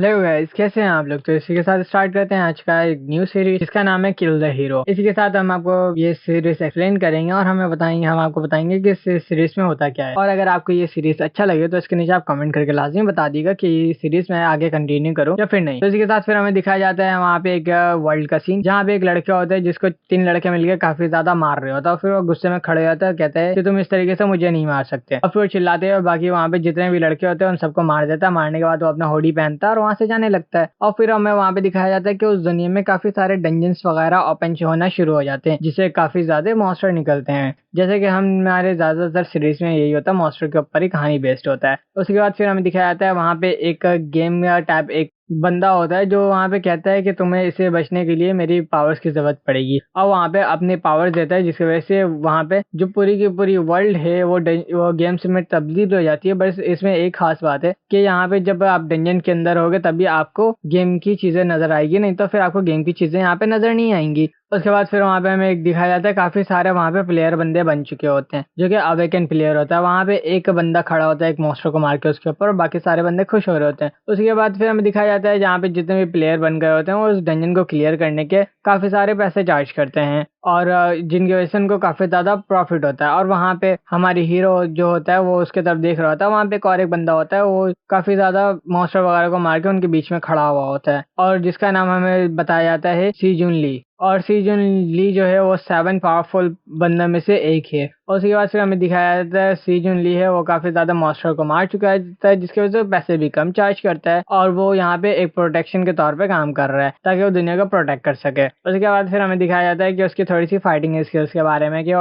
Hello guys, कैसे हैं आप लोग। तो इसी के साथ स्टार्ट करते हैं आज का एक न्यू सीरीज जिसका नाम है किल द हीरो। इसी के साथ हम आपको ये सीरीज एक्सप्लेन करेंगे और हम आपको बताएंगे कि इस सीरीज में होता क्या है। और अगर आपको ये सीरीज अच्छा लगे तो इसके नीचे आप कमेंट करके लाजमी बता दीजिएगा कि ये सीरीज मैं आगे कंटिन्यू करूँ या फिर नहीं। तो इसी के साथ फिर हमें दिखाया जाता है वहाँ पे एक वर्ल्ड का सीन, जहाँ पे एक लड़का होता है जिसको 3 लड़के मिलकर काफी ज्यादा मार रहे होता है। फिर वो गुस्से में खड़े होता है, कहता है कि तुम इस तरीके से मुझे नहीं मार सकते। और फिर चिल्लाते हैं और बाकी वहाँ पे जितने भी लड़के होते हैं उन सबको मार देता है। मारने के बाद वो अपना हुडी पहनता है और वहां से जाने लगता है। और फिर हमें वहां पे दिखाया जाता है कि उस दुनिया में काफी सारे डंजन्स वगैरह ओपन होना शुरू हो जाते हैं, जिससे काफी ज्यादा मॉन्स्टर निकलते हैं। जैसे कि हमारे ज्यादातर सीरीज में यही होता है, मॉन्स्टर के ऊपर ही कहानी बेस्ड होता है। उसके बाद फिर हमें दिखाया जाता है वहां पे एक गेम या टाइप एक बंदा होता है जो वहां पे कहता है कि तुम्हें इसे बचने के लिए मेरी पावर्स की जरूरत पड़ेगी, और वहां पे अपने पावर्स देता है, जिसकी वजह से वहां पे जो पूरी की पूरी वर्ल्ड है वो गेम्स में तब्दील हो जाती है। बस इसमें एक खास बात है कि यहाँ पे जब आप डंजन के अंदर होगे तभी आपको गेम की चीजें नजर आएगी, नहीं तो फिर आपको गेम की चीजें यहाँ पे नजर नहीं आएंगी। उसके बाद फिर वहां पे हमें एक दिखाया जाता है काफी सारे वहां पे प्लेयर बंदे बन चुके होते हैं, जो कि अवेकन प्लेयर होता है। वहां पे एक बंदा खड़ा होता है एक मॉन्स्टर को मार के उसके ऊपर, और बाकी सारे बंदे खुश हो रहे होते हैं। उसके बाद फिर हमें दिखाया जाता है जहाँ पे जितने भी प्लेयर बन गए होते हैं वो उस डंजन को क्लियर करने के काफी सारे पैसे चार्ज करते हैं, और जिनकी वजह से उनको काफी ज्यादा प्रॉफिट होता है। और वहां पे हमारी हीरो जो होता है वो उसके तरफ देख रहा होता है। वहां पे एक और एक बंदा होता है, वो काफी ज्यादा मॉन्स्टर वगैरह को मार के उनके बीच में खड़ा हुआ होता है, और जिसका नाम हमें बताया जाता है सी जून ली। और सी जून ली जो है वो 7 पावरफुल बंदों में से एक है। और उसके बाद फिर हमें दिखाया जाता है सी जून ली है वो काफी ज्यादा मॉन्स्टर को मार चुका है, जिसकी वजह से पैसे भी कम चार्ज करता है, और वो यहाँ पे एक प्रोटेक्शन के तौर पे काम कर रहा है ताकि वो दुनिया को प्रोटेक्ट कर सके। उसके बाद फिर हमें दिखाया जाता है कि उसकी थोड़ी सी फाइटिंग स्किल्स के बारे में, कि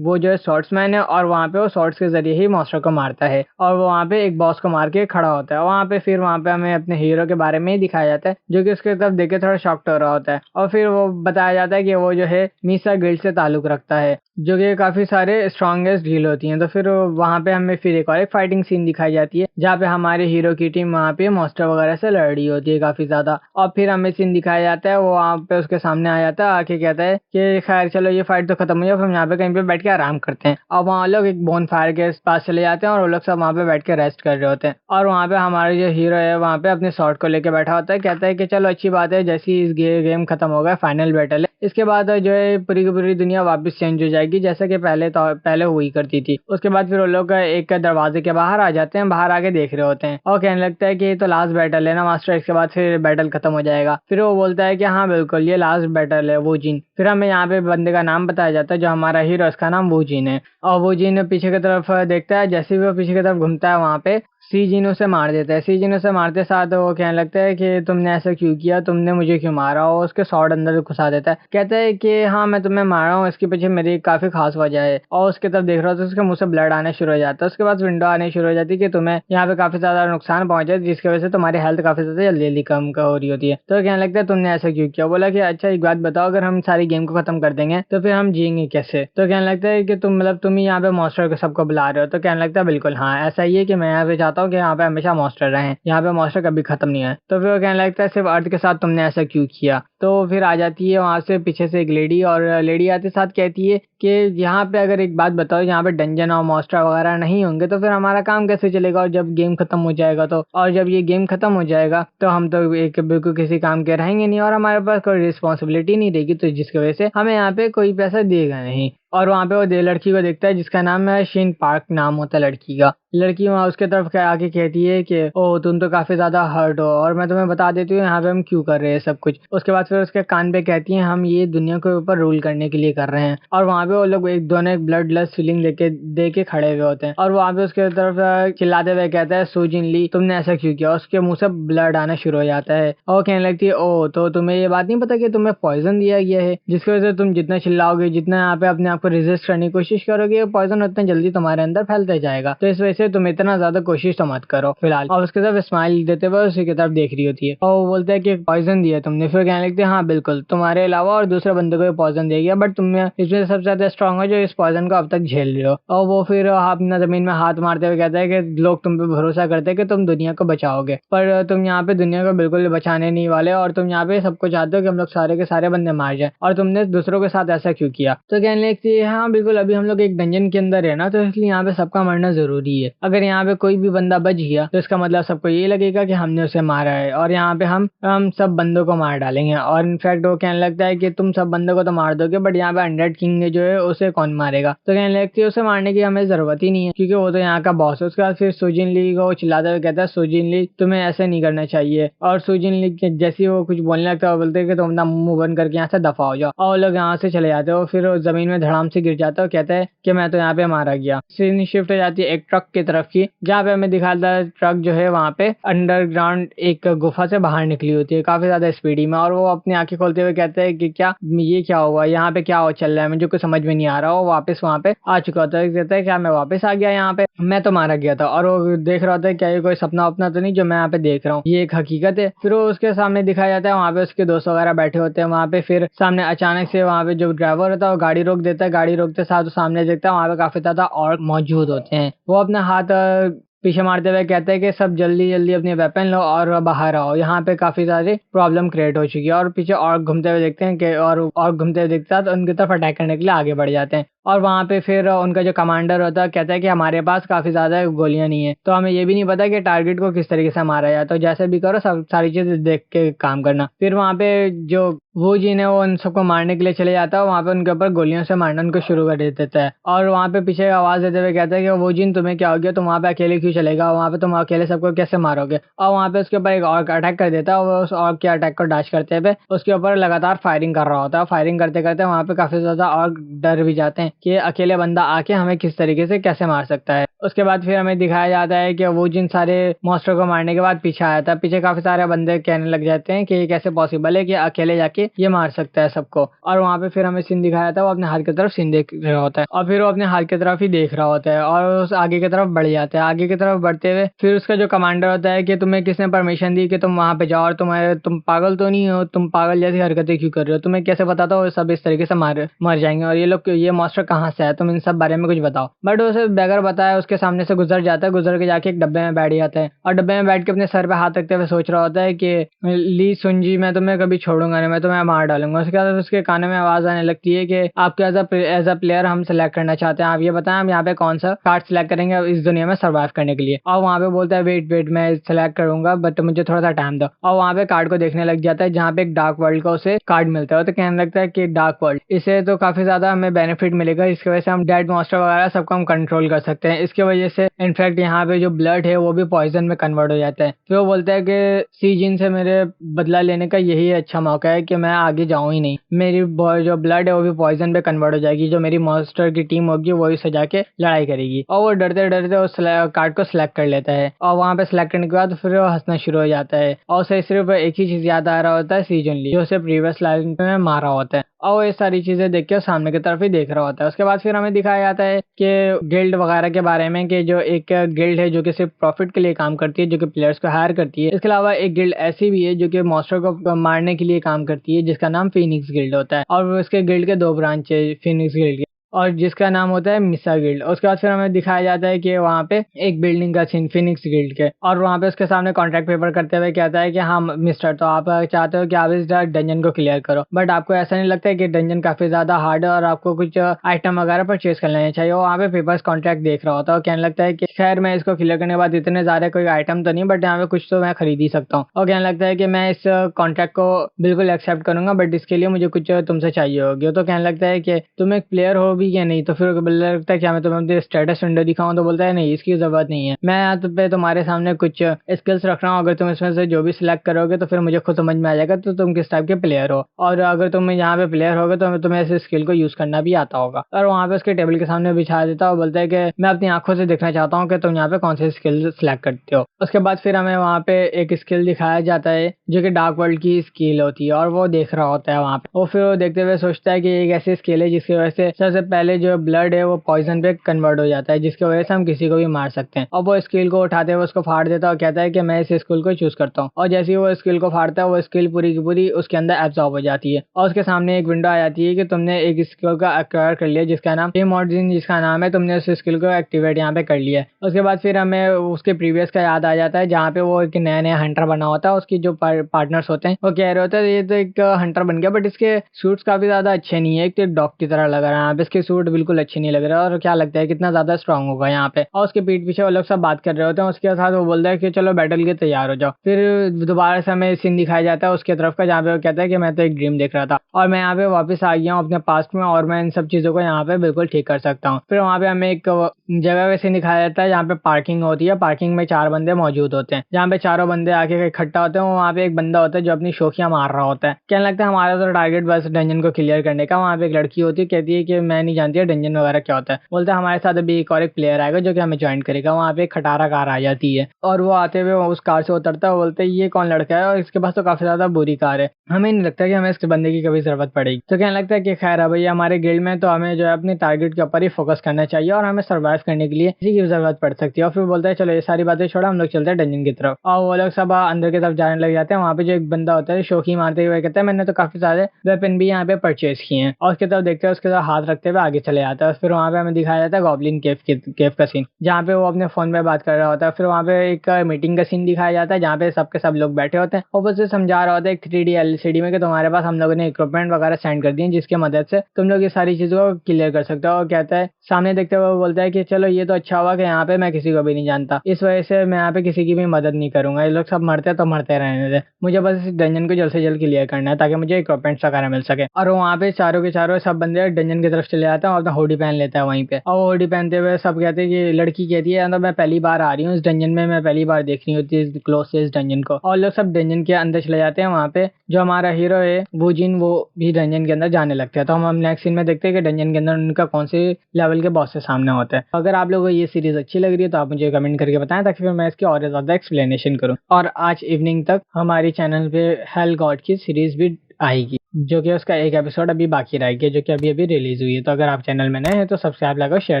वो जो है स्वॉर्ड्समैन है, और वहाँ पे वो स्वॉर्ड्स के जरिए ही मॉन्स्टर को मारता है, और वो वहाँ पे एक बॉस को मार के खड़ा होता है। वहाँ पे फिर वहाँ पे हमें अपने हीरो के बारे में ही दिखाया जाता है, जो कि उसके तरफ देख के थोड़ा शॉक्ड हो रहा होता है। और फिर वो बताया जाता है कि वो जो है मीसा गिल्ड से ताल्लुक रखता है, जो कि काफी सारे स्ट्रॉन्गेस्ट गिल्ड होती हैं। तो फिर वहाँ पे हमें फिर एक और एक फाइटिंग सीन दिखाई जाती है, जहाँ पे हमारे हीरो की टीम वहाँ पे मॉन्स्टर वगैरह से लड़ रही होती है काफी ज्यादा। और फिर हमें सीन दिखाया जाता है वो वहाँ पे उसके सामने आ जाता है, आके कहता है कि खैर चलो ये फाइट तो खत्म हुई है, फिर हम यहाँ पे कहीं पे बैठ के आराम करते हैं। और वहाँ लोग एक बोन फायर के पास चले जाते हैं और वो लोग सब वहाँ पे बैठ के रेस्ट कर रहे होते हैं। और वहाँ पे हमारे जो हीरो है वहाँ पे अपने शॉट को लेके बैठा होता है, कहता है कि चलो अच्छी बात है, जैसी इस गेम खत्म हो गया, फाइनल बैटल है, इसके बाद जो है पूरी की पूरी दुनिया वापस चेंज हो जाएगी जैसे कि पहले हुई करती थी। उसके बाद फिर वो लोग एक दरवाजे के बाहर आ जाते हैं, बाहर आके देख रहे होते हैं और कहने लगता है कि ये तो लास्ट बैटल है ना मास्टर, इसके बाद फिर बैटल खत्म हो जाएगा। फिर वो बोलता है कि हाँ बिल्कुल ये लास्ट बैटल है वो जिन। फिर हमें यहाँ पे बंदे का नाम बताया जाता है, जो हमारा हीरो उसका नाम वो जिन है। और वो जिन पीछे की तरफ देखता है, जैसे भी वो पीछे की तरफ घूमता है वहाँ पे सी जिन उसे मार देता है। सी जिन उसे मारते साथ वो कहने लगता है कि तुमने ऐसा क्यों किया, तुमने मुझे क्यों मारा, और उसके शॉट अंदर घुसा देता है। कहता है कि हाँ मैं तुम्हें मार रहा हूँ, इसके पीछे मेरी काफी खास वजह है। और उसके तरफ देख रहा था, उसके मुंह से ब्लड आने शुरू हो जाता है। उसके बाद विंडो आने शुरू हो जाती है कि तुम्हें यहाँ पे काफी ज्यादा नुकसान पहुंचा है, जिसकी वजह से तुम्हारी हेल्थ काफी ज्यादा जल्दी जल्दी कम हो रही होती है। तो कहने लगता है तुमने ऐसा क्यों किया। बोला कि अच्छा एक बात बताओ, अगर हम सारी गेम को खत्म कर देंगे तो फिर हम जिएंगे कैसे। तो कहने लगता है कि तुम ही यहाँ पे मॉन्स्टर को सबको बुला रहे हो। तो कहने लगता है बिल्कुल हाँ ऐसा ही है, कि मैं यहाँ पे चाहता हूँ कि यहाँ पे हमेशा मॉन्स्टर रहे, यहाँ पे मॉन्स्टर कभी खत्म नहीं है। तो फिर वो कहने लगता है सिर्फ अर्थ के साथ तुमने ऐसा क्यों किया। तो फिर आ जाती है वहां से पीछे से एक लेडी, और लेडी आते साथ कहती है कि यहाँ पे अगर एक बात बताओ, यहाँ पे डंजन और मॉन्स्टर वगैरह नहीं होंगे तो फिर हमारा काम कैसे चलेगा, और जब गेम खत्म हो जाएगा तो, और जब ये गेम खत्म हो जाएगा तो हम तो एक बिल्कुल किसी काम के रहेंगे नहीं, और हमारे पास कोई रिस्पॉन्सिबिलिटी नहीं रहेगी, तो जिसकी वजह से हमें यहाँ पे कोई पैसा देगा नहीं। और वहाँ पे वो लड़की को देखता है जिसका नाम है शिन पार्क, नाम होता है लड़की का। लड़की वहाँ उसके तरफ आके कहती है कि ओ तुम तो काफी ज्यादा हर्ट हो, और मैं तुम्हें बता देती हूँ यहाँ पे हम क्यों कर रहे हैं सब कुछ। उसके बाद फिर उसके कान पे कहती है हम ये दुनिया के ऊपर रूल करने के लिए कर रहे हैं। और वहाँ पे वो लोग एक दोनों एक ब्लड लेस फीलिंग लेके दे के खड़े हुए होते हैं, और वहाँ पे उसके तरफ चिल्लाते हुए कहता है सुजिन ली तुमने ऐसा क्यों किया। उसके मुंह से ब्लड आना शुरू हो जाता है, और कहने लगती है ओ तो तुम्हें ये बात नहीं पता कि तुम्हें पॉइजन दिया गया है, जिसकी वजह से तुम जितना चिल्लाओगे, जितना यहाँ पे अपने आप को रेजिस्ट करने की कोशिश करोगे, पॉइजन उतना जल्दी तुम्हारे अंदर फैलते जाएगा। तो इस वजह से तुम इतना ज्यादा कोशिश तो मत करो फिलहाल। और उसके तरफ स्माइल देते हुए उसी की तरफ देख रही होती है, और वो बोलता है कि पॉइजन दिया तुमने। फिर कहने लगते लगती है हाँ बिल्कुल तुम्हारे अलावा और दूसरे बंदे को पॉइजन दे गया, बट तुम इसमें सबसे ज्यादा स्ट्रांग हो जो इस पॉइजन को अब तक झेल रहे हो। और वो फिर अपना जमीन में हाथ मारते हुए कहता है कि लोग तुम पे भरोसा करते हैं कि तुम दुनिया को बचाओगे, पर तुम यहाँ पे दुनिया को बिल्कुल बचाने नहीं वाले, और तुम यहाँ पे सबको चाहते हो कि हम लोग सारे के सारे बंदे मार जाए, और तुमने दूसरों के साथ ऐसा क्यों किया। तो कहने लगती है हाँ बिल्कुल अभी हम लोग एक डंजन के अंदर है ना, तो इसलिए यहाँ पे सबका मरना जरूरी है। अगर यहाँ पे कोई भी बंदा बच गया तो इसका मतलब सबको ये लगेगा कि हमने उसे मारा है, और यहाँ पे हम सब बंदों को मार डालेंगे। और इनफैक्ट वो कहने लगता है कि तुम सब बंदों को तो मार दोगे, बट यहाँ पे अनडेड किंग जो है उसे कौन मारेगा। तो कहने लगती है उसे मारने की हमें जरूरत ही नहीं है क्योंकि वो तो यहाँ का बॉस है। उसके बाद फिर सुजिन ली को चिल्लाते हुए कहता है सुजिन ली तुम्हें ऐसे नहीं करना चाहिए। और सुजिन ली जैसे वो कुछ बोलने लगता है वो बोलते हैं कि तुम अपना मुंह बंद करके यहाँ से दफा हो जाओ, और वो लोग यहाँ से चले जाते हो। फिर वो जमीन में धड़ाम से गिर जाता है और कहता है कि मैं तो यहाँ पे मारा गया। सीन शिफ्ट हो जाती है एक ट्रक की तरफ की, जहाँ पे हमें दिखाता है ट्रक जो है वहाँ पे अंडरग्राउंड एक गुफा से बाहर निकली होती है काफी ज्यादा स्पीडी में, और वो अपनी आंखें खोलते हुए कहते हैं कि क्या ये क्या हुआ, यहाँ पे क्या चल रहा है, मुझे कुछ समझ में नहीं आ रहा। वो वापस वहाँ पे आ चुका होता है, कहता है क्या मैं वापस आ गया यहाँ पे, मैं तो मारा गया था। और वो देख रहा होता है क्या ये कोई सपना वपना तो नहीं जो मैं यहाँ पे देख रहा हूँ, ये एक हकीकत है। फिर वो उसके सामने दिखाया जाता है वहाँ पे उसके दोस्त वगैरह बैठे होते हैं वहाँ पे। फिर सामने अचानक से वहाँ पे जो ड्राइवर होता है वो गाड़ी रोक देता है, गाड़ी रोकते साथ सामने देखता है वहाँ पे काफी ज्यादा और मौजूद होते हैं। वो अपने हाथ पीछे मारते हुए कहते हैं कि सब जल्दी जल्दी अपने वेपन लो और बाहर आओ, यहाँ पे काफी सारी प्रॉब्लम क्रिएट हो चुकी है। और पीछे और घूमते हुए देखते हैं कि और घूमते हुए देखते हैं तो उनकी तरफ अटैक करने के लिए आगे बढ़ जाते हैं। और वहाँ पे फिर उनका जो कमांडर होता है कहता है कि हमारे पास काफी ज्यादा गोलियां नहीं है, तो हमें ये भी नहीं पता कि टारगेट को किस तरीके से मारा जाए, तो जैसे भी करो सब सारी चीजें देख के काम करना। फिर वहाँ पे जो वो जी ने वो उन सबको मारने के लिए चले जाता है, वहाँ पे उनके ऊपर गोलियों से मारना उनको शुरू कर देता है। और वहाँ पे पीछे आवाज देते हुए कहता है कि वो जिन तुम्हें क्या हो गया, तुम वहाँ पे अकेले क्यों चलेगा, वहाँ पे तुम अकेले सबको कैसे मारोगे। और वहाँ पे उसके ऊपर एक और अटैक कर देता है, और वो उस और के अटैक को डैश करते हुए उसके ऊपर लगातार फायरिंग कर रहा होता है। फायरिंग करते करते वहाँ पे काफी ज्यादा और डर भी जाते हैं कि अकेले बंदा आके हमें किस तरीके से कैसे मार सकता है। उसके बाद फिर हमें दिखाया जाता है कि वो जिन सारे मॉन्स्टर को मारने के बाद पीछे आया था, पीछे काफी सारे बंदे कहने लग जाते हैं कि ये कैसे पॉसिबल है कि अकेले जाके ये मार सकता है सबको। और वहाँ पे फिर हमें सीन दिखाया था वो अपने हाथ की तरफ सीन देख रहा होता है, और फिर वो अपने हाथ की तरफ ही देख रहा होता है और उस आगे की तरफ बढ़ जाता है। आगे की तरफ बढ़ते हुए फिर उसका जो कमांडर होता है कि तुम्हें किसने परमिशन दी कि तुम वहाँ पे जाओ, और तुम पागल तो नहीं हो, तुम पागल जैसी हरकतें क्यों कर रहे हो, तुम्हें कैसे पता था वो सब इस तरीके से मर जाएंगे, और ये लोग ये मॉन्स्टर कहाँ से है, तुम इन सब बारे में कुछ बताओ। बट उसे बगैर बताया उसके सामने से गुजर जाता है, गुजर के जाके एक डब्बे में बैठ जाता है, और डब्बे में बैठ के अपने सर पे हाथ रखते हुए सोच रहा होता है कि ली सुनजी मैं तुम्हें कभी छोड़ूंगा नहीं, मैं तुम्हें मार डालूंगा। उसके बाद उसके कानों में आवाज आने लगती है कि आपको एज अ प्लेयर हम सेलेक्ट करना चाहते हैं, आप ये बताएं हम यहाँ पे कौन सा कार्ड सेलेक्ट करेंगे इस दुनिया में सर्वाइव करने के लिए। और वहाँ पे बोलता है वेट वेट मैं सेलेक्ट करूंगा बट मुझे थोड़ा सा टाइम दो। और वहाँ पे कार्ड को देखने लग जाता है जहाँ पे एक डार्क वर्ल्ड का उसे कार्ड मिलता है, तो कहने लगता है कि डार्क वर्ल्ड इसे तो काफी ज्यादा हमें बेनिफिट मिलेगा, इसकी वजह से हम डेड मॉन्स्टर वगैरह सबको हम कंट्रोल कर सकते हैं, इसकी वजह से इनफैक्ट यहाँ पे जो ब्लड है वो भी पॉइजन में कन्वर्ट हो जाता है। फिर वो बोलता है कि सी जिन से मेरे बदला लेने का यही अच्छा मौका है कि मैं आगे जाऊं ही नहीं, मेरी जो ब्लड है वो भी पॉइजन पे कन्वर्ट हो जाएगी, जो मेरी मॉन्स्टर की टीम होगी वो इसे जाके लड़ाई करेगी। और वो डरते डरते उस कार्ड को सिलेक्ट कर लेता है, और वहां पे सिलेक्ट करने के बाद फिर वो हंसना शुरू हो जाता है, और उसे सिर्फ एक ही चीज याद आ रहा होता है सी जुन ली जो उसे प्रीवियस लाइन में मारा होता है, और वो ये सारी चीजें देख के सामने की तरफ ही देख रहा होता है। उसके बाद फिर हमें दिखाया जाता है कि गिल्ड वगैरह के बारे में, कि जो एक गिल्ड है जो कि सिर्फ प्रॉफिट के लिए काम करती है, जो कि प्लेयर्स को हायर करती है। इसके अलावा एक गिल्ड ऐसी भी है जो कि मॉन्स्टर को मारने के लिए काम करती है, जिसका नाम फीनिक्स गिल्ड होता है, और उसके गिल्ड के दो ब्रांच है फीनिक्स गिल्ड के, और जिसका नाम होता है मिसा गिल्ड। उसके बाद फिर हमें दिखाया जाता है कि वहाँ पे एक बिल्डिंग का सीन फिनिक्स गिल्ड के, और वहाँ पे उसके सामने कॉन्ट्रैक्ट पेपर करते हुए कहता है कि हाँ मिस्टर, तो आप चाहते हो कि आप इस डंजन को क्लियर करो, बट आपको ऐसा नहीं लगता है कि डंजन काफी ज्यादा हार्ड है और आपको कुछ आइटम वगैरह परचेज कर लेना चाहिए। वो वहाँ पे पेपर्स कॉन्ट्रैक्ट देख रहा होता है और कहने लगता है कि खैर मैं इसको क्लियर करने के बाद इतने ज्यादा कोई आइटम तो नहीं, बट यहाँ पे कुछ तो मैं खरीद ही सकता हूँ। और कहने लगता है कि मैं इस कॉन्ट्रैक्ट को बिल्कुल एक्सेप्ट करूंगा, बट इसके लिए मुझे कुछ तुमसे चाहिए होगी। तो कहने लगता है कि तुम एक प्लेयर हो भी या नहीं, तो फिर लगता है क्या मैं तुम्हें स्टेटस विंडो दिखाऊं, तो बोलता है नहीं इसकी जरूरत नहीं है, मैं यहाँ पे तुम्हारे सामने कुछ स्किल्स रख रहा हूँ, अगर तुम इसमें से जो भी सिलेक्ट करोगे तो फिर मुझे खुद समझ में आ जाएगा तो तुम किस टाइप के प्लेयर हो, और अगर तुम यहाँ पे प्लेयर होगे तो तुम्हें इस स्किल को यूज करना भी आता होगा। और वहाँ पे उसके टेबल के सामने बिछा देता है और बोलता है कि मैं अपनी आंखों से देखना चाहता हूँ कि तुम यहाँ पे कौन से स्किल सिलेक्ट करते हो। उसके बाद फिर हमें वहाँ पे एक स्किल दिखाया जाता है जो कि डार्क वर्ल्ड की स्किल होती है, और वो देख रहा होता है वहाँ पे। वो फिर वो देखते हुए सोचता है कि एक ऐसी स्किल है जिसकी वजह से सबसे पहले जो ब्लड है वो पॉइजन पे कन्वर्ट हो जाता है, जिसकी वजह से हम किसी को भी मार सकते हैं। और वो स्किल को उठाते हुए उसको फाड़ देता है और कहता है कि मैं इस स्किल को चूज करता हूँ। और जैसे ही वो स्किल को फाड़ता है वो स्किल पूरी की पूरी उसके अंदर एब्जॉर्ब हो जाती है और उसके सामने एक विंडो आ जाती है कि तुमने एक स्किल का एक्वायर कर लिया, जिसका नाम इमोर्जिन जिसका नाम है, तुमने उस स्किल को एक्टिवेट यहाँ पे कर लिया है। उसके बाद फिर हमें उसके प्रीवियस का याद आ जाता है, जहाँ पे वो एक नया नया हंटर बना होता है। उसकी जो पार्टनर्स होते हैं वो कह रहे होते हैं ये तो एक हंटर बन गया, बट इसके सूट्स काफी ज्यादा अच्छे नहीं है, एक तो डॉग की तरह लग रहा है यहाँ पे, इसके सूट बिल्कुल अच्छे नहीं लग रहे और क्या लगता है कितना ज्यादा स्ट्रांग होगा यहाँ पे। और उसके पीठ पीछे वो लोग सब बात कर रहे होते हैं, उसके साथ वो बोलता है कि चलो बैटल के तैयार हो जाओ। फिर दोबारा से हमें सीन दिखाया जाता है उसके तरफ का, जहाँ पे वो कहता है कि मैं तो एक ड्रीम देख रहा था और मैं यहाँ पे वापस आ गया हूँ अपने पास्ट में और मैं इन सब चीजों को यहाँ पे बिल्कुल ठीक कर सकता हूँ। फिर वहाँ पे हमें एक जगह वैसे दिखाया जाता है जहाँ पे पार्किंग होती है, पार्किंग में 4 बंदे मौजूद होते हैं, जहाँ पे चारों बंदे आके इकट्ठा होते हैं। वहाँ पे एक बंदा होता है जो अपनी शोखियां मार रहा होता है। कहने लगता है हमारा तो टारगेट बस डंजन को क्लियर करने का। वहाँ पे एक लड़की होती है, कहती है कि मैं नहीं जानती है डंजन वगैरह क्या होता है। बोलता है हमारे साथ अभी एक और एक प्लेयर आएगा जो कि हमें ज्वाइन करेगा। वहाँ पे एक खटारा कार आ जाती है और वो आते हुए उस कार से उतरता है। बोलते हैं ये कौन लड़का है और इसके पास तो काफी ज्यादा बुरी कार है, हमें नहीं लगता कि हमें इस बंदे की कभी जरूरत पड़ेगी। तो कहने लगता है कि खैर है भैया, हमारे गिल्ड में तो हमें जो है अपने टारगेट के ऊपर ही फोकस करना चाहिए और हमें सर्वाइव करने के लिए किसी की जरूरत पड़ सकती है। और फिर बोलता है चलो ये सारी बातें छोड़ो, हम लोग चलते हैं डंजन की तरफ। और वो लोग सब अंदर की तरफ जाने लग जाते हैं। वहाँ पे जो एक बंदा होता है शोखी मारते हुए कहता है मैंने तो काफी सारे वेपन भी यहाँ पे परचेज किए हैं, और उसकी तरफ देखते हैं उसके साथ हाथ रखते हुए आगे चले जाता है। फिर वहाँ पे हमें दिखाया जाता है गॉब्लिन केव का सीन, जहाँ पे वो अपने फोन पे बात कर रहा होता है। फिर वहाँ पे एक मीटिंग का सीन दिखाया जाता है जहाँ पे सबके सब लोग बैठे होते हैं और वो उसे समझा रहा होता है एक 3D LCD में कि तुम्हारे पास हम लोगों ने इक्विपमेंट वगैरह सेंड कर दिए जिसकी मदद से तुम लोग ये सारी चीजों को क्लियर कर सकते हो। और कहता है सामने देखते हुए वो बोलता है कि चलो ये तो अच्छा हुआ कि यहाँ पे मैं किसी को भी नहीं जानता, इस वजह से मैं यहाँ पे किसी की भी मदद नहीं करूंगा। ये लोग सब मरते हैं तो मरते रहने दे, मुझे बस इस डंजन को जल्द से जल्द क्लियर करना है ताकि मुझे इक्विपमेंट्स वगैरह मिल सके। और वहाँ पे चारों के चारों सब बंदे डंजन की तरफ चले जाते हैं और अपना हुडी पहन लेता है वहीं पे। और हुडी पहनते हुए सब कहते हैं कि लड़की कहती है मैं पहली बार आ रही हूँ इस डंजन में, मैं पहली बार देख रही होती है क्लोज से इस डंजन को। और लोग सब डंजन के अंदर चले जाते हैं। वहाँ पे जो हमारा हीरो है वूजिन वो भी डंजन के अंदर जाने लगता है। तो हम नेक्स्ट सीन में देखते हैं कि डंजन के अंदर उनका कौन से लेवल के बॉस से सामने होता है। अगर आप लोगों को ये सीरीज अच्छी लग रही है तो आप मुझे कमेंट करके बताएं ताकि फिर मैं इसकी और ज्यादा एक्सप्लेनेशन करूं। और आज इवनिंग तक हमारी चैनल पे हेल गॉड की सीरीज भी आएगी, जो कि उसका एक एपिसोड अभी बाकी रह गया, जो कि अभी अभी रिलीज हुई है। तो अगर आप चैनल में नए हैं तो सब्सक्राइब लगाओ, शेयर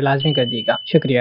लाजमी कर दीजिएगा। शुक्रिया।